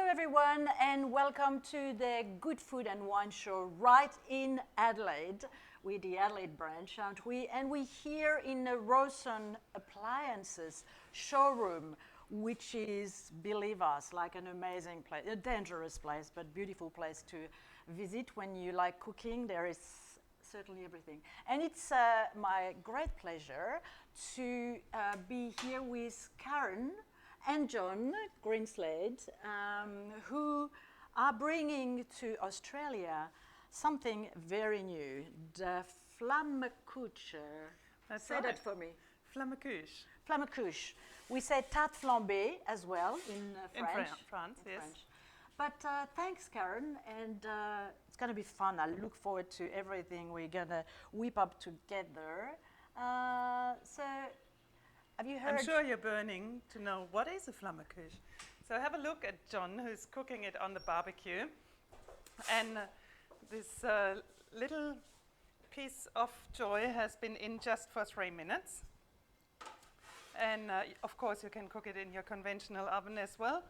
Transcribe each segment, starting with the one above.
everyone, and welcome to the Good Food and Wine Show right in Adelaide. We're the Adelaide branch, aren't we? And we're here in the Rawson Appliances showroom, which is, believe us, like an amazing place, a dangerous place, but beautiful place to visit when you like cooking. There is certainly everything. And it's my great pleasure to be here with Karen and John Greenslade, who are bringing to Australia something very new, the Flammekueche. Say right. that for me. Flammekueche. Flammekueche. We say tarte flambée as well in French. In France, yes. French. But thanks, Karen, and it's going to be fun. I look forward to everything we're going to whip up together. So, have you heard? I'm sure you're burning to know what is a Flammekueche. So have a look at John, who's cooking it on the barbecue. And this little piece of joy has been in just for 3 minutes. And of course you can cook it in your conventional oven as well.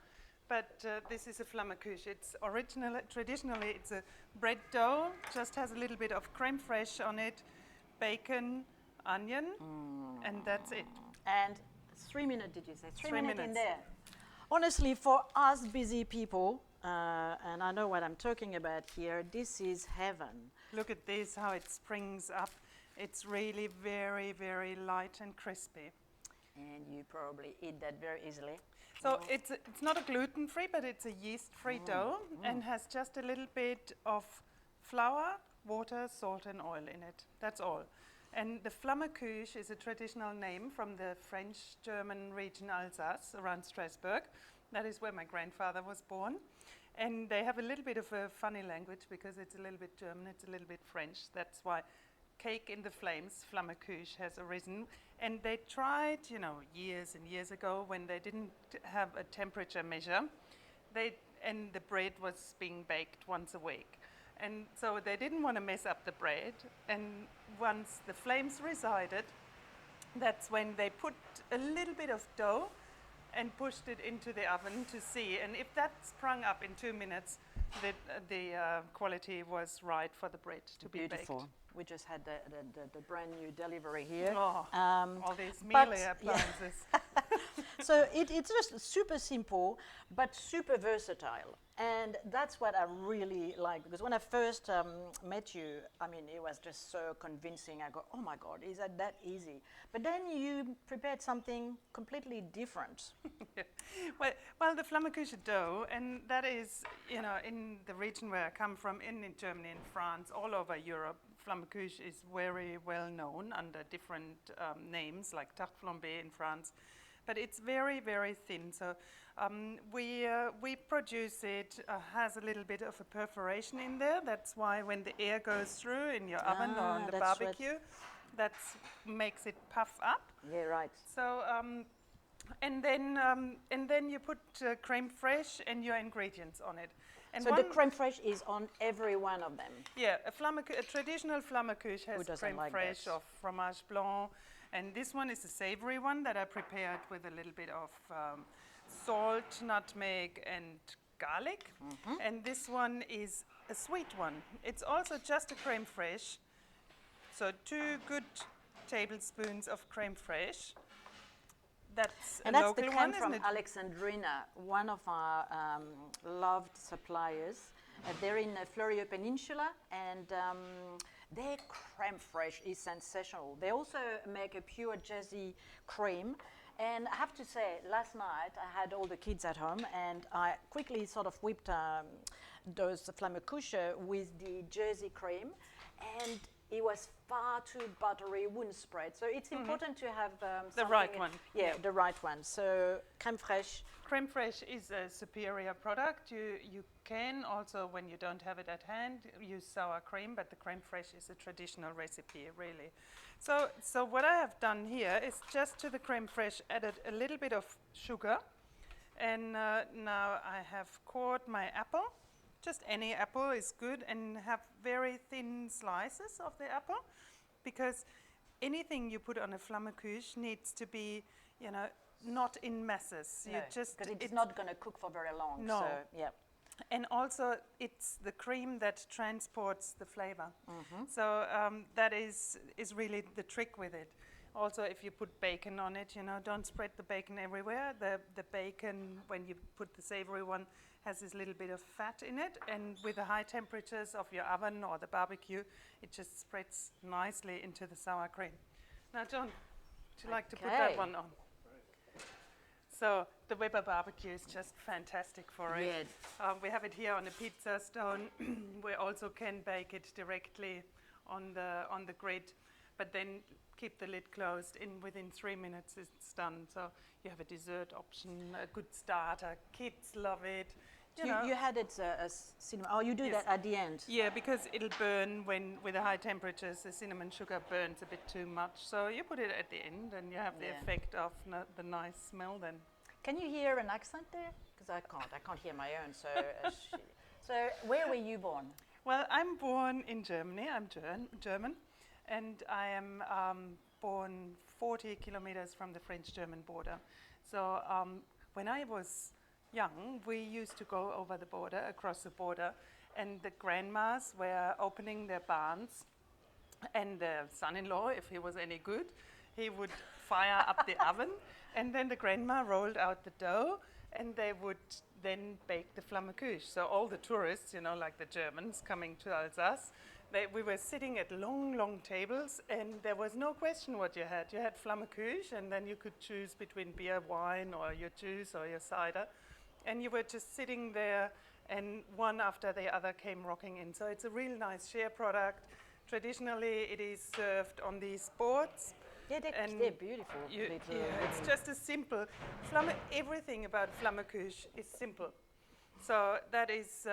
But this is a Flammekueche. It's traditionally it's a bread dough, just has a little bit of crème fraîche on it, bacon, onion, and that's it. And 3 minutes, did you say? 3 3 minutes in minutes. there. Honestly, for us busy people, and I know what I'm talking about here, this is heaven. Look at this, how it springs up. It's really very, very light and crispy. And you probably eat that very easily. So it's not a gluten-free, but it's a yeast-free dough and has just a little bit of flour, water, salt and oil in it. That's all. And the Flammekueche is a traditional name from the French-German region Alsace around Strasbourg. That is where my grandfather was born. And they have a little bit of a funny language because it's a little bit German, it's a little bit French. That's why Cake in the Flames, Flammekueche, has arisen. And they tried, years and years ago when they didn't have a temperature measure, and the bread was being baked once a week. And so they didn't want to mess up the bread. And once the flames resided, that's when they put a little bit of dough and pushed it into the oven to see. And if that sprung up in 2 minutes, the quality was right for the bread to be baked. Beautiful. We just had the brand new delivery here. Oh, all these Miele appliances. So it's just super simple, but super versatile. And that's what I really like, because when I first met you, it was just so convincing. I go, oh my God, is that easy? But then you prepared something completely different. Well, the Flammekueche dough, and that is, in the region where I come from, in Germany and France, all over Europe, Flammekueche is very well known under different names, like tarte flambée in France. But it's very, very thin. So we produce it, has a little bit of a perforation in there. That's why when the air goes through in your oven or on the barbecue, that makes it puff up. Yeah, right. So and then you put crème fraîche and your ingredients on it. And so the crème fraîche is on every one of them. Yeah, a traditional Flammekueche has crème fraîche or fromage blanc. And this one is a savory one that I prepared with a little bit of salt, nutmeg, and garlic. And this one is a sweet one. It's also just a crème fraîche. So 2 good tablespoons of crème fraîche. That's a local the one, crème from isn't it? Alexandrina, one of our loved suppliers. They're in the Fleurieu Peninsula, and their crème fraîche is sensational. They also make a pure Jersey cream. And I have to say, last night I had all the kids at home, and I quickly sort of whipped those Flammekueche with the Jersey cream, and it was far too buttery, wouldn't spread. So it's important to have the right one. Yeah, the right one. So crème fraîche. Crème fraîche is a superior product. You can also, when you don't have it at hand, use sour cream, but the crème fraîche is a traditional recipe, really. So what I have done here is just to the crème fraîche added a little bit of sugar, and now I have cored my apple. Just any apple is good, and have very thin slices of the apple, because anything you put on a Flammekueche needs to be, not in masses. No, You just because it's not going to cook for very long. No. So, yeah. And also, it's the cream that transports the flavor. So that is really the trick with it. Also, if you put bacon on it, you know, don't spread the bacon everywhere. The bacon, when you put the savory one, has this little bit of fat in it. And with the high temperatures of your oven or the barbecue, it just spreads nicely into the sour cream. Now, John, would you like to put that one on? So the Weber barbecue is just fantastic for it. Yeah. We have it here on a pizza stone. We also can bake it directly on the grid, but then keep the lid closed. Within 3 minutes it's done. So you have a dessert option, a good starter. Kids love it. You had it as cinnamon. Oh, you do that at the end. Yeah, because it'll burn with the high temperatures. The cinnamon sugar burns a bit too much. So you put it at the end, and you have the effect of the nice smell then. Can you hear an accent there? Because I can't. I can't hear my own. So, so where were you born? Well, I'm born in Germany. I'm German, and I am born 40 kilometers from the French-German border. So when I was young, we used to go over the border, across the border, and the grandmas were opening their barns, and the son-in-law, if he was any good, he would fire up the oven, and then the grandma rolled out the dough, and they would then bake the Flammekueche. So all the tourists, you know, like the Germans coming to Alsace, we were sitting at long tables, and there was no question what you had. You had Flammekueche, and then you could choose between beer, wine, or your juice, or your cider. And you were just sitting there, and one after the other came rocking in. So it's a real nice share product. Traditionally, it is served on these boards. Yeah, they're beautiful. It's just a simple. Everything about Flammekueche is simple. So that is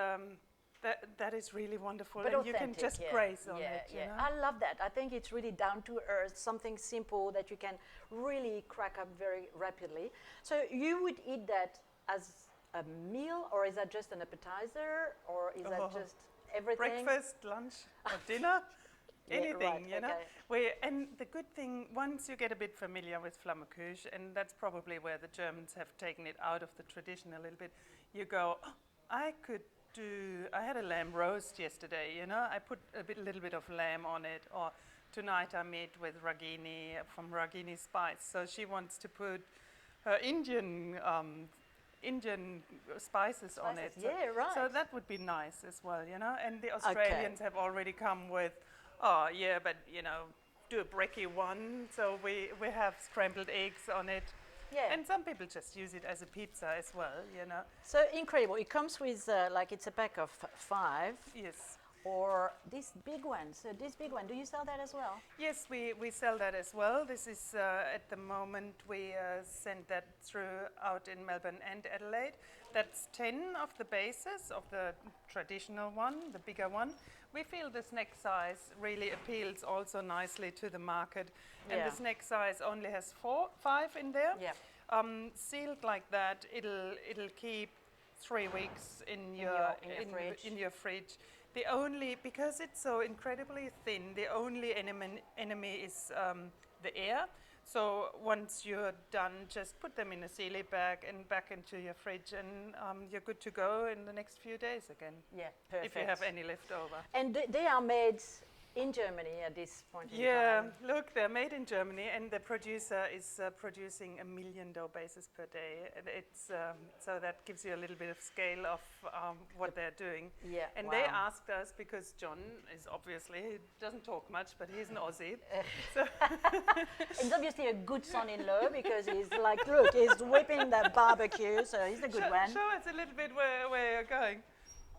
that is really wonderful, but and you can just graze on it. Yeah, you know? I love that. I think it's really down to earth, something simple that you can really crack up very rapidly. So you would eat that as a meal, or is that just an appetizer, or is that just everything? Breakfast, lunch, or dinner, anything, right, you know. And the good thing, once you get a bit familiar with Flammekueche, and that's probably where the Germans have taken it out of the tradition a little bit, you go, I had a lamb roast yesterday, you know, I put a little bit of lamb on it, or tonight I made with Ragini from Ragini Spice, so she wants to put her Indian spices on it. Yeah, right. So that would be nice as well, you know. And the Australians have already come with, oh yeah, but you know, do a brekkie one. So we have scrambled eggs on it. Yeah. And some people just use it as a pizza as well, you know. So incredible. It comes with like it's a pack of 5. Yes. Or this big one. So this big one, do you sell that as well? Yes, we sell that as well. This is at the moment we send that out in Melbourne and Adelaide. That's 10 of the bases of the traditional one, the bigger one. We feel the snack size really appeals also nicely to the market, and the snack size only has 5 in there. Yeah. Sealed like that, it'll keep 3 weeks in your fridge. Because it's so incredibly thin, the only enemy is the air. So once you're done, just put them in a sealy bag and back into your fridge, and you're good to go in the next few days again. Yeah, perfect. If you have any left over. And they are made in Germany at this point in time. Yeah, look, they're made in Germany, and the producer is producing 1 million dough bases per day. It's so that gives you a little bit of scale of what they're doing. Yeah, and they asked us, because John is obviously, he doesn't talk much, but he's an Aussie. He's obviously a good son-in-law, because he's like, look, he's whipping that barbecue, so he's a good one. Show us a little bit where you're going.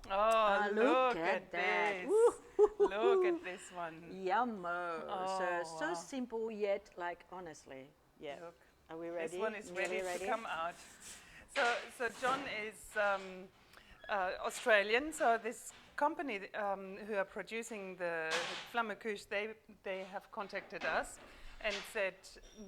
Oh, look at this. Look at this one. Yummo. Oh, so simple, yet like honestly. Yeah. Look, are we ready? this one is ready ready to come out. So John is Australian. So this company who are producing the Flammekueche, they have contacted us and said,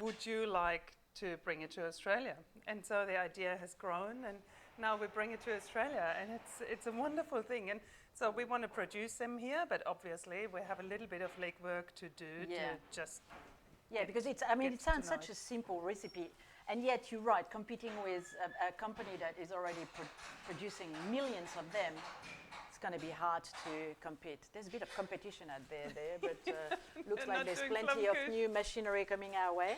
would you like to bring it to Australia? And so the idea has grown, and now we bring it to Australia, and it's a wonderful thing. And so we want to produce them here, but obviously we have a little bit of legwork to do to just because it sounds such a simple recipe, And yet, you're right, competing with a company that is already producing millions of them, it's going to be hard to compete. There's a bit of competition out there, but looks like there's plenty of new machinery coming our way.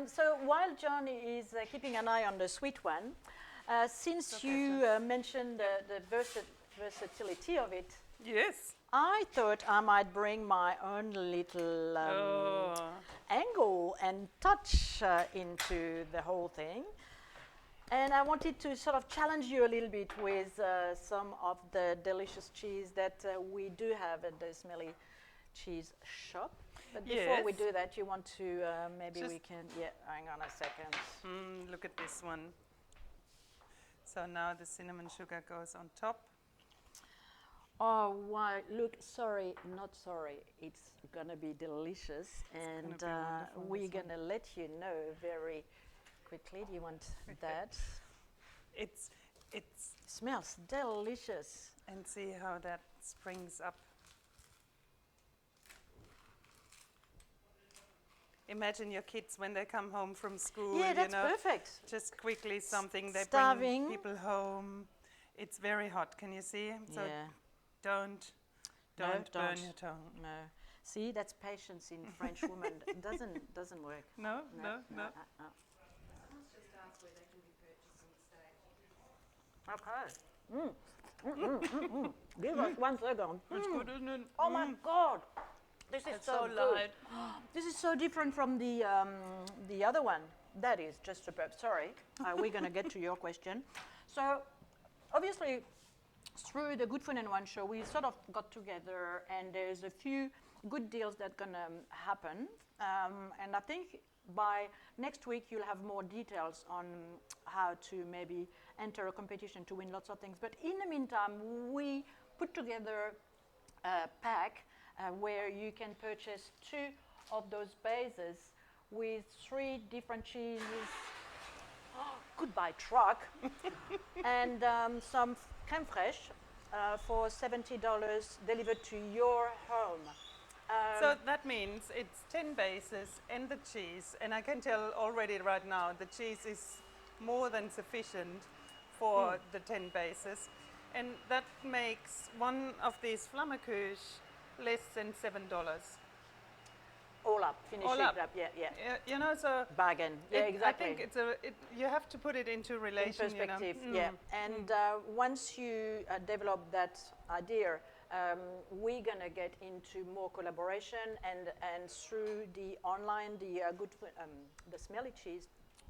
So while John is keeping an eye on the sweet one, since you mentioned the versatility of it, Yes. I thought I might bring my own little angle and touch into the whole thing. And I wanted to sort of challenge you a little bit with some of the delicious cheese that we do have at the Smelly Cheese Shop. But before we do that, you want to, maybe we can, hang on a second. Look at this one. So now the cinnamon sugar goes on top. Oh, wow, look, sorry, not sorry. It's going to be delicious. And we're going to let you know very quickly. Do you want that? It Smells delicious. And see how that springs up. Imagine your kids when they come home from school. Yeah, that's perfect. Just quickly something. They Starving. bring people home. It's very hot. Can you see? So don't burn your tongue. No. See, that's patience in French woman. It doesn't work. No. Let's just ask where they can be purchased on stage. Okay. Give us 1 second. It's good, isn't it? Oh my God. This is It's so so good. light. This is so different from the other one. That is just superb. Sorry, we're going to get to your question. So, obviously, through the Good Food and Wine show, we sort of got together, and there's a few good deals that are going to happen. And I think by next week, you'll have more details on how to maybe enter a competition to win lots of things. But in the meantime, we put together a pack where you can purchase 2 of those bases with 3 different cheeses, goodbye truck, and some crème fraîche for $70 delivered to your home. So that means it's 10 bases and the cheese, and I can tell already right now the cheese is more than sufficient for the 10 bases, and that makes one of these Flammekueche less than $7. All up, finish All it up. up, yeah. You know, so Bargain, yeah, exactly. I think you have to put it into relation. In perspective, you know? yeah. And once you develop that idea, we're gonna get into more collaboration, and through the online, the Smelly Cheese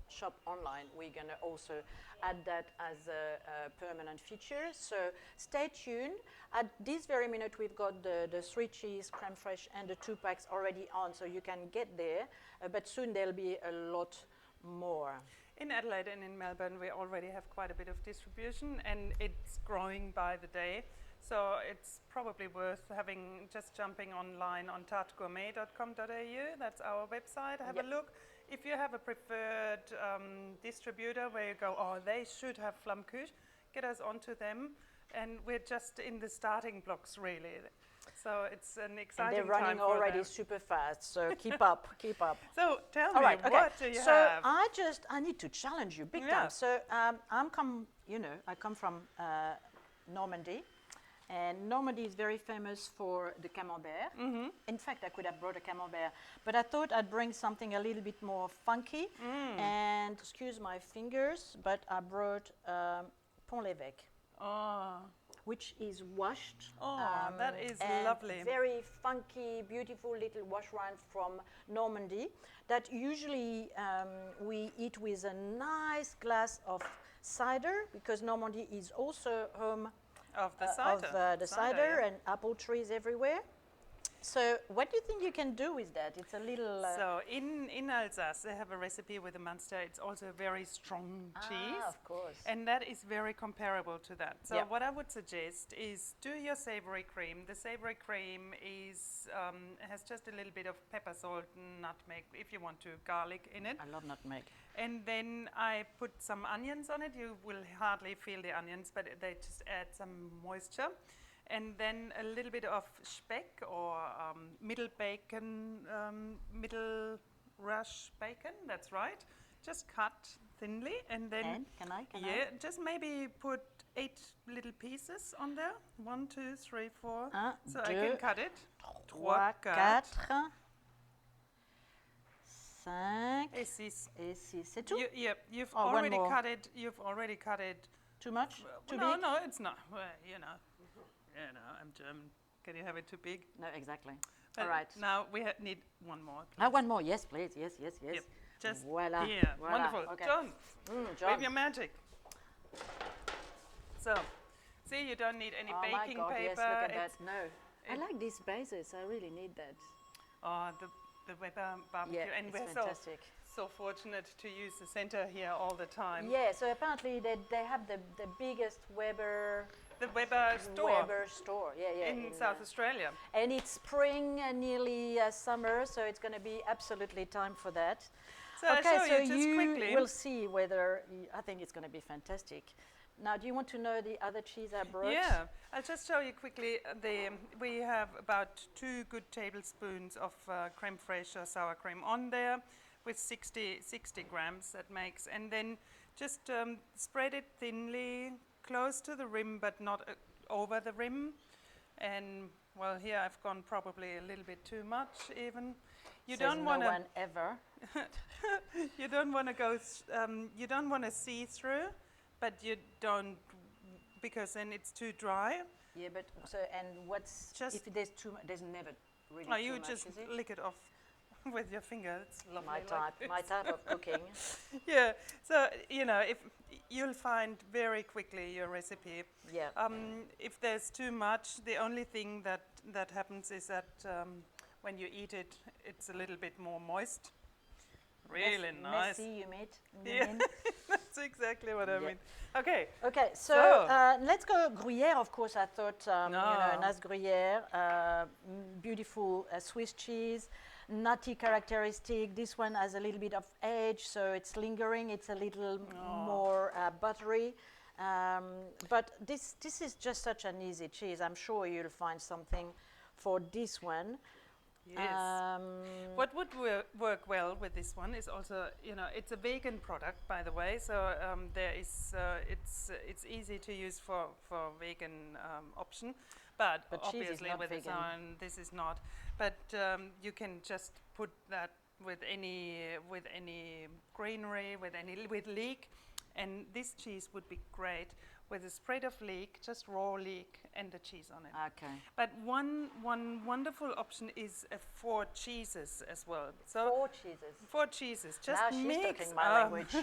Shop online, we're gonna also add that as a permanent feature. So stay tuned. At this very minute, we've got the 3 cheese, crème fraîche, and the 2 packs already on, so you can get there. But soon there'll be a lot more. In Adelaide and in Melbourne, we already have quite a bit of distribution, and it's growing by the day. So it's probably worth just jumping online on tartegourmet.com.au. That's our website. Have a look. If you have a preferred distributor where you go, oh, they should have Flammekueche, get us onto them. And we're just in the starting blocks, really. So it's an exciting time. And they're running already super fast, so keep up, keep up. So tell All me, right, okay. what do you so have? I need to challenge you big time. So I come from Normandy. And Normandy is very famous for the camembert. Mm-hmm. In fact, I could have brought a camembert, but I thought I'd bring something a little bit more funky. And excuse my fingers, but I brought Pont l'Évêque, which is washed. That is and lovely. Very funky, beautiful little wash rind from Normandy that usually we eat with a nice glass of cider, because Normandy is also home Of the cider. the cider and apple trees everywhere. So what do you think you can do with that? It's a little... So in Alsace, they have a recipe with a Munster. It's also a very strong cheese. of course. And that is very comparable to that. So Yeah. what I would suggest is do your savory cream. The savory cream is has just a little bit of pepper, salt, nutmeg, if you want to, garlic in it. I love nutmeg. And then I put some onions on it. You will hardly feel the onions, but they just add some moisture. And then a little bit of speck or middle bacon, middle rush bacon, that's right. just cut thinly, and then And can I? just maybe put 8 little pieces on there. 1, 2, 3, 4. Un, So I deux, can cut it. 3, 4, 5 Et 6. et 6. C'est tout? You've Oh, one already more. cut it. You've already cut it. Too much? Too no, big? no, it's not. Well, I'm German. Can you have it too big? No, exactly. But All right. Now we need one more. One more. Yes, please. Yes. Yep. Just Voila. here. Voila. Wonderful. Okay. John, John. wave your magic. So, see, you don't need any Oh baking my God, paper. yes, look at that. It's- No. I like these bases. I really need that. Oh, the Weber barbecue. Yeah, And it's we're fantastic. so fortunate to use the center here all the time. Yeah, so apparently they have the biggest Weber The Weber store Yeah, in South Australia. and it's spring and nearly summer, so it's going to be absolutely time for that. So I'll Okay, show so you just quickly. will see whether I think it's going to be fantastic. Now, do you want to know the other cheese I brought? Yeah, I'll just show you quickly. We have about 2 good tablespoons of creme fraiche or sour cream on there with 60 grams that makes. And then just spread it thinly, close to the rim, but not over the rim. And well, here I've gone probably a little bit too much even. You Says don't want no to. one ever. You don't want to go. You don't want to see through, but you don't, because then it's too dry. Yeah, but so and what's Just- if there's too much? There's never really Oh, too you much, just is it? lick it off with your finger. It's lovely. My like type, this. my type of cooking. Yeah. So if you'll find very quickly your recipe. Yeah. If there's too much, the only thing that happens is that when you eat it, it's a little bit more moist. Really nice. Messy, you Yeah. mean? That's exactly what I Yeah. mean. Okay. Okay, so So- let's go Gruyere. Of course, I thought No. nice Gruyere, beautiful Swiss cheese, nutty characteristic. This one has a little bit of age, so it's lingering. It's a little more buttery. But this is just such an easy cheese. I'm sure you'll find something for this one. Yes. What would work well with this one is also, it's a vegan product, by the way. So there is, it's easy to use for vegan option, but But cheese is obviously not with its vegan. own, this is not. But you can just put that with any greenery, with leek, and this cheese would be great with a spread of leek, just raw leek, and the cheese on it. Okay. But one wonderful option is 4 cheeses as well. So 4 cheeses. 4 cheeses. Just Now she's mix talking my language.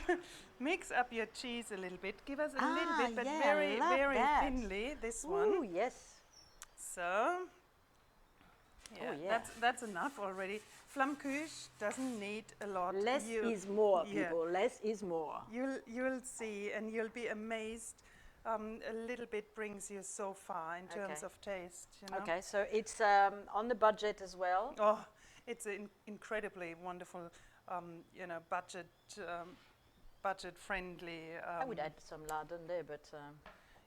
mix up your cheese a little bit. Give us a Ah, little bit, but yeah, very love very that. thinly. This Ooh, one. yes. So yeah, yeah. that's enough already. Flammekueche doesn't need a lot. Less is more, yeah. people. Less is more. You'll see, and you'll be amazed. A little bit brings you so far in terms Okay. of taste. You know? Okay, so it's on the budget as well. Oh, it's an incredibly wonderful, budget friendly. I would add some lardon there, but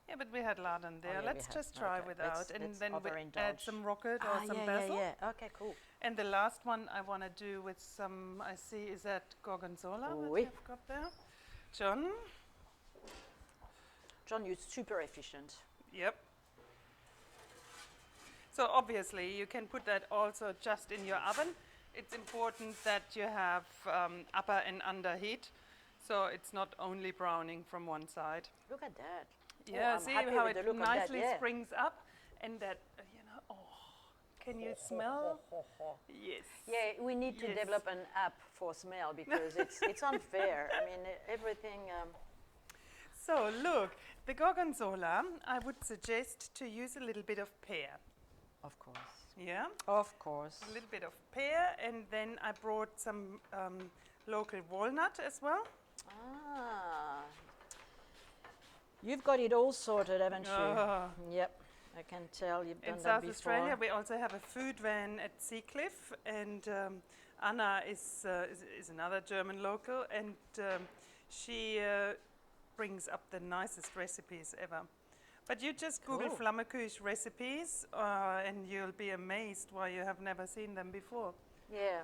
Yeah, but we had lardon there. yeah, we Let's have. just try Okay, without, let's and then we add overindulge. some rocket or some basil. yeah. Okay, cool. And the last one I want to do with some. I see, is that gorgonzola Oui. that you've got there, John? John, you're super efficient. Yep. So obviously you can put that also just in your oven. It's important that you have upper and under heat, so it's not only browning from one side. Look at that. Yeah, I'm see happy how with it the look of that, nicely yeah. springs up, and that can you smell? Yes. Yeah, we need to Yes. develop an app for smell because it's unfair. I mean, everything. So look, the gorgonzola, I would suggest to use a little bit of pear. Of course. Yeah, Of course. a little bit of pear, and then I brought some local walnut as well. Ah. You've got it all sorted, haven't you? Yep. I can tell you've done In that South before. Australia, we also have a food van at Seacliff, and Anna is another German local, and she brings up the nicest recipes ever. But you just Google Cool. Flammekueche recipes, and you'll be amazed why you have never seen them before. Yeah,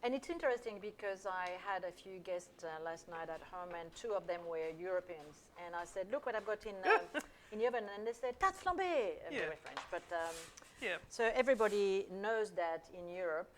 and it's interesting because I had a few guests last night at home, and two of them were Europeans. And I said, "Look what I've got in the oven," and they said, "Tarte flambée," very French. But Yeah. so everybody knows that in Europe.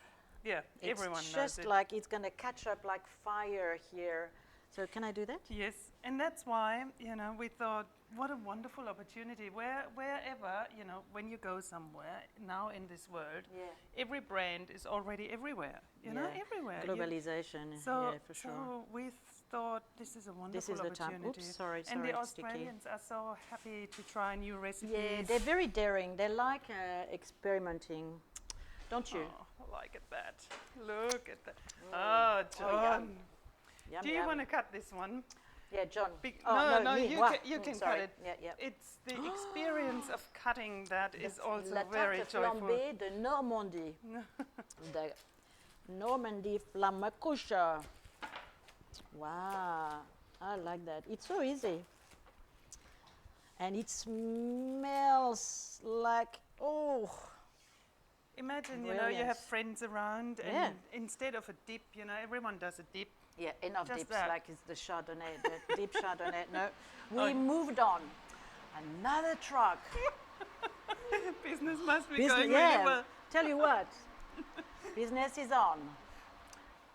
Yeah. It's Everyone knows just it. like it's gonna catch up like fire here. So can I do that? Yes, and that's why, you know, we thought, what a wonderful opportunity. Wherever, you know, when you go somewhere now in this world, Yeah. every brand is already everywhere, you know, Yeah. everywhere. Globalization. So, yeah, for sure. so we thought this is a wonderful This is the time. opportunity. Oops, sorry, And the it's sticky. Australians are so happy to try new recipes. Yeah, they're very daring. They like experimenting, don't you? Oh, I like it that. Look at that. Oh, John. Yum, Do you yum. want to cut this one? Yeah, John. No, me. you Wow. can, you can sorry. cut it. Yeah, yeah. It's the experience of cutting that is also La very tarte joyful. flambée de Normandie. The Normandy Flammekueche. Wow, I like that. It's so easy. And it smells like, oh, Imagine, you know, you have Brilliant. friends around, and Yeah. instead of a dip, you know, everyone does a dip. yeah, enough Just dips, that. like it's the Chardonnay, the deep Chardonnay. No, we moved on. Another truck. Business must be Business, going yeah, really well. tell you what, business is on.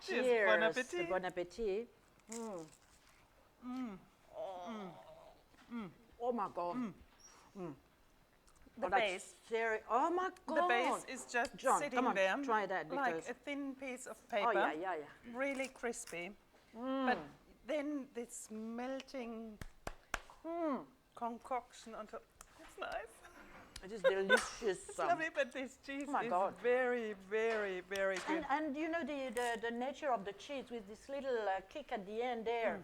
Cheers, Cheers. bon appetit. Bon appetit. Oh my God. The Oh, that's base, oh my God. the base is just John, sitting come on, there try that like because- a thin piece of paper, Oh yeah, yeah, yeah. really crispy. But then this melting concoction on top. It's nice. It is delicious. It's lovely, but this cheese Oh my is God. very, very, very good. And you know the nature of the cheese with this little kick at the end there.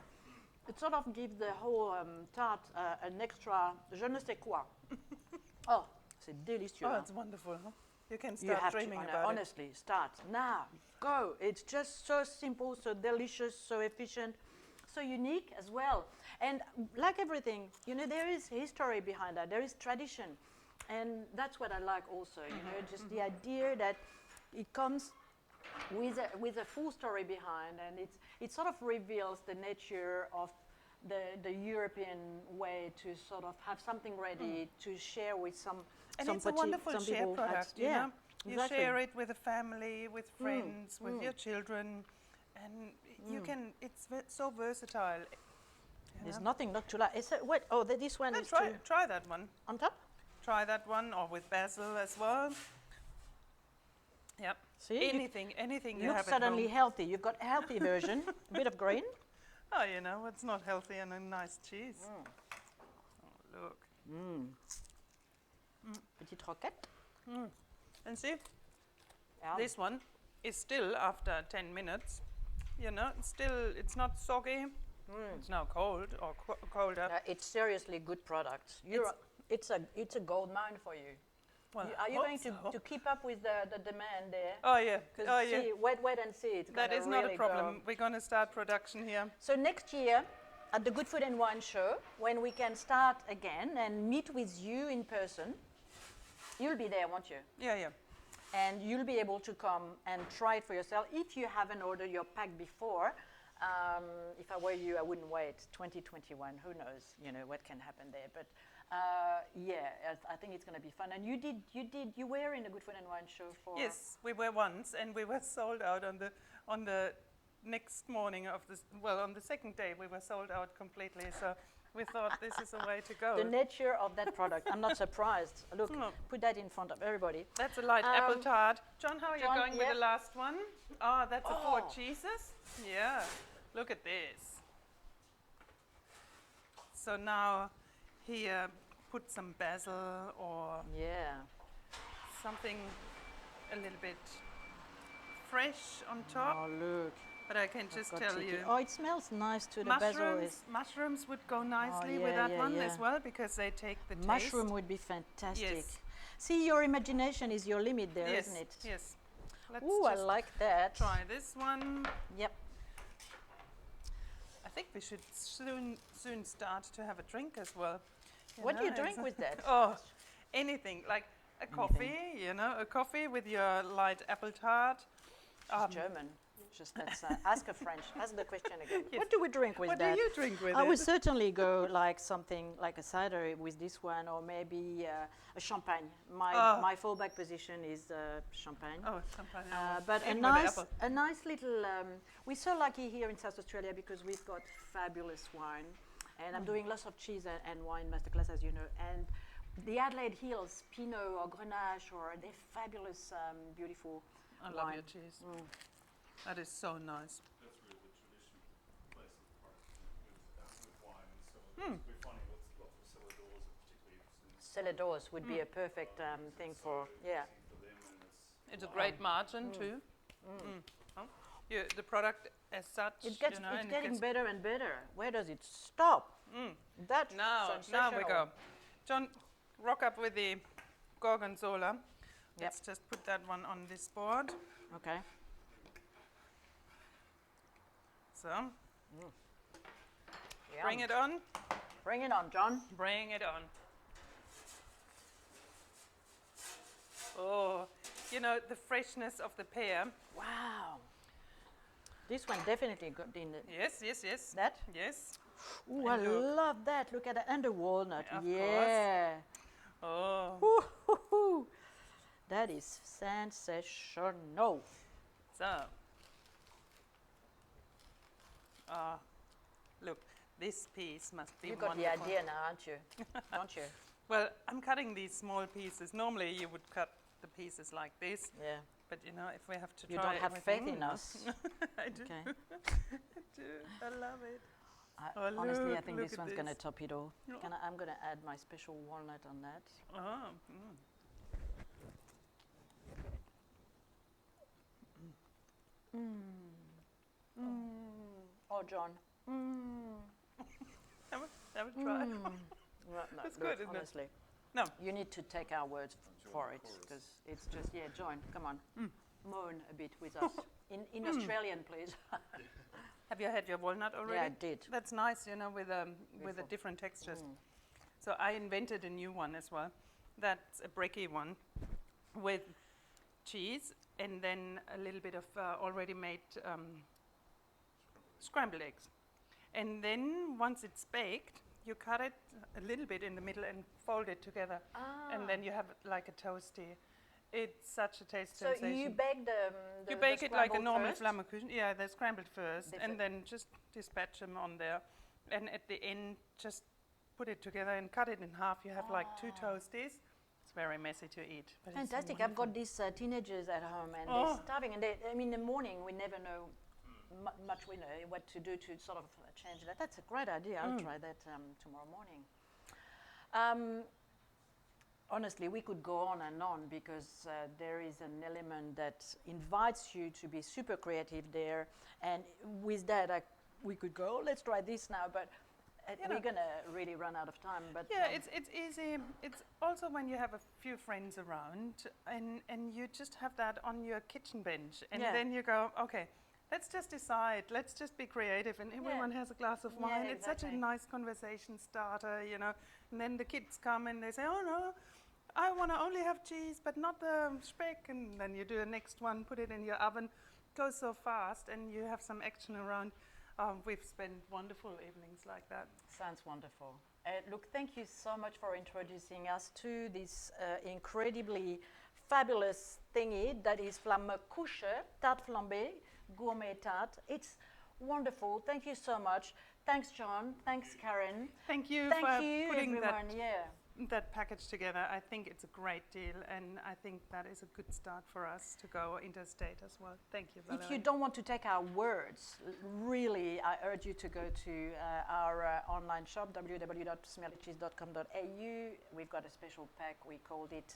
It sort of gives the whole tart an extra je ne sais quoi. Oh, c'est délicieux. Oh, hein? it's wonderful. Huh? You can You start have dreaming to, about it. honestly, start now. Go. It's just so simple, so delicious, so efficient, so unique as well. And like everything, you know, there is history behind that. There is tradition, and that's what I like also. You know, just the idea that it comes with a full story behind, and it sort of reveals the nature of the European way to sort of have something ready to share with some. And some it's a petite- wonderful some share people at- product, you yeah, know. You exactly. share it with a family, with friends, with your children, and you can. It's so versatile. you There's know. nothing not to like. Is it, wait, oh, this one Yeah, is try that one. on top. Try that one, or with basil as well. Yep. See, Anything you looks have at suddenly home. healthy. You've got a healthy version, a bit of green. Oh, you know, it's not healthy and a nice cheese. Oh, look. Petite roquette. And see, Yeah. this one is still after 10 minutes. You know, it's not soggy. It's now cold or colder. It's seriously good product. It's a gold mine for you. Well, Are I you going hope so. to keep up with the demand there? Oh yeah. 'Cause Oh yeah. see, wait and see. It's That gonna is not a really problem. go. We're going to start production here. So next year, at the Good Food and Wine Show, when we can start again and meet with you in person, you'll be there, won't you? Yeah, yeah. And you'll be able to come and try it for yourself. If you haven't ordered your pack before, if I were you, I wouldn't wait. 2021, who knows? You know what can happen there. But yeah, I think it's going to be fun. And you were in the Good Food and Wine Show for. Yes, we were once, and we were sold out on the next morning of this. Well, on the second day, we were sold out completely. So we thought this is a way to go. The nature of that product. I'm not surprised. Look, No. put that in front of everybody. That's a light apple tart. John, how are you John, going with yep. the last one? Oh, that's a four Oh. cheeses? Yeah. Look at this. So now here, put some basil or Yeah. something a little bit fresh on top. Oh, look. But I can just Got tell chicken. you, Oh, it smells nice too. The basil is. mushrooms would go nicely yeah, with that yeah, one yeah. as well, because they take the Mushroom taste. would be fantastic. Yes. See, your imagination is your limit there, Yes, not it? yes. Let's Ooh, I just like that. try this one. Yep. I think we should soon start to have a drink as well. What do you know, drink it's- with that? Oh, anything like a coffee. You know, a coffee with your light apple tart, She's German. Just let's ask her French. Ask the question again. Yes. What do we drink with What that? do you drink with I it? would certainly go like something like a cider with this one, or maybe a champagne. My fallback position is champagne. Oh, champagne. But Even with the apple. a nice little. We're so lucky here in South Australia because we've got fabulous wine, and I'm doing lots of cheese and wine masterclass, as you know. And the Adelaide Hills Pinot or Grenache, or they're fabulous, beautiful I wine. love your cheese. That is so nice. That's really the traditional place of Perth with wine and cellars. We're finding lots of cellar doors are particularly interested in Cellar doors would be a perfect thing for, yeah. for them, and It's a great margin too. Huh? The product as such, It gets, you know, it's and it getting gets- better and better. Where does it stop? That's Now we go. John, rock up with the gorgonzola. Let's just put that one on this board. Okay. So, bring it on. Bring it on, John. Bring it on. Oh, you know, the freshness of the pear. Wow. This one definitely got in the, Yes, yes, yes. that. Yes. Ooh, I And look. love that. Look at that. And the walnut. Of Yeah. Oh, Ooh, that is sensational. so. Look, this piece must be You got wonderful. the idea now, aren't you? Don't you? Well, I'm cutting these small pieces. Normally you would cut the pieces like this, Yeah. but you know, if we have to You try don't have faith everything- in us. I do. Okay. I do. I love it. Honestly, I look, think look this at one's going to this. top it all. Yeah. I'm going to add my special walnut on that. Oh, Oh, John. have a try. No, It's look, good, isn't it? honestly. No. You need to take our words for it, chorus. because it's just, yeah, join, come on. Moan a bit with us. In Australian, please. Have you had your walnut already? Yeah, I did. That's nice, you know, with the Beautiful. different textures. So I invented a new one as well. That's a brekkie one with cheese and then a little bit of already made scrambled eggs. And then once it's baked, you cut it a little bit in the middle and fold it together. And then you have it like a toasty. It's such a taste So sensation. you bake the You bake it like a scrambled normal first? Flammekueche. Yeah, they're scrambled first, They and fir- then just dispatch them on there. And at the end, just put it together and cut it in half. You have like 2 toasties. It's very messy to eat. But it's Fantastic. I've got wonderful. these teenagers at home, and Oh. they're starving. And they, I mean, in the morning, we never know much, we know what to do to sort of change that. That's a great idea. I'll try that tomorrow morning. Honestly, we could go on and on because there is an element that invites you to be super creative there. And with that, we could go, oh, let's try this now. But You we're know. going to really run out of time. But Yeah, it's easy. It's also when you have a few friends around and you just have that on your kitchen bench. And Yeah. then you go, okay, let's just decide. Let's just be creative. And everyone has a glass of Yeah, wine. It's such a exactly. nice conversation starter, you know. And then the kids come and they say, oh, no, I want to only have cheese, but not the speck. And then you do the next one, put it in your oven. It goes so fast and you have some action around. We've spent wonderful evenings like that. Sounds wonderful. Look, thank you so much for introducing us to this incredibly fabulous thingy that is Flammekueche, tarte flambée, gourmet tarte. It's wonderful. Thank you so much. Thanks, John. Thanks, Karen. Thank you Thank for you, putting everyone. Yeah. that package together. I think it's a great deal, and I think that is a good start for us to go interstate as well. Thank you, Valerie. If you don't want to take our words, really, I urge you to go to our online shop, www.smellycheese.com.au. We've got a special pack. We called it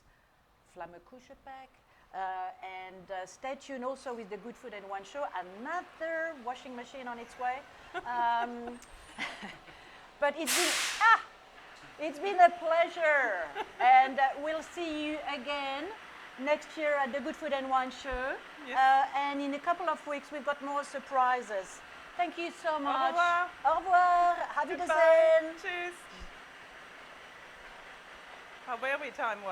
Flammekueche pack. And stay tuned also with the Good Food and Wine Show. Another washing machine on its way. But it's been a pleasure. And we'll see you again next year at the Good Food and Wine Show. Yes. And in a couple of weeks, we've got more surprises. Thank you so much. revoir. Au revoir. Have a Goodbye. Wiedersehen. Tschüss. How very time was.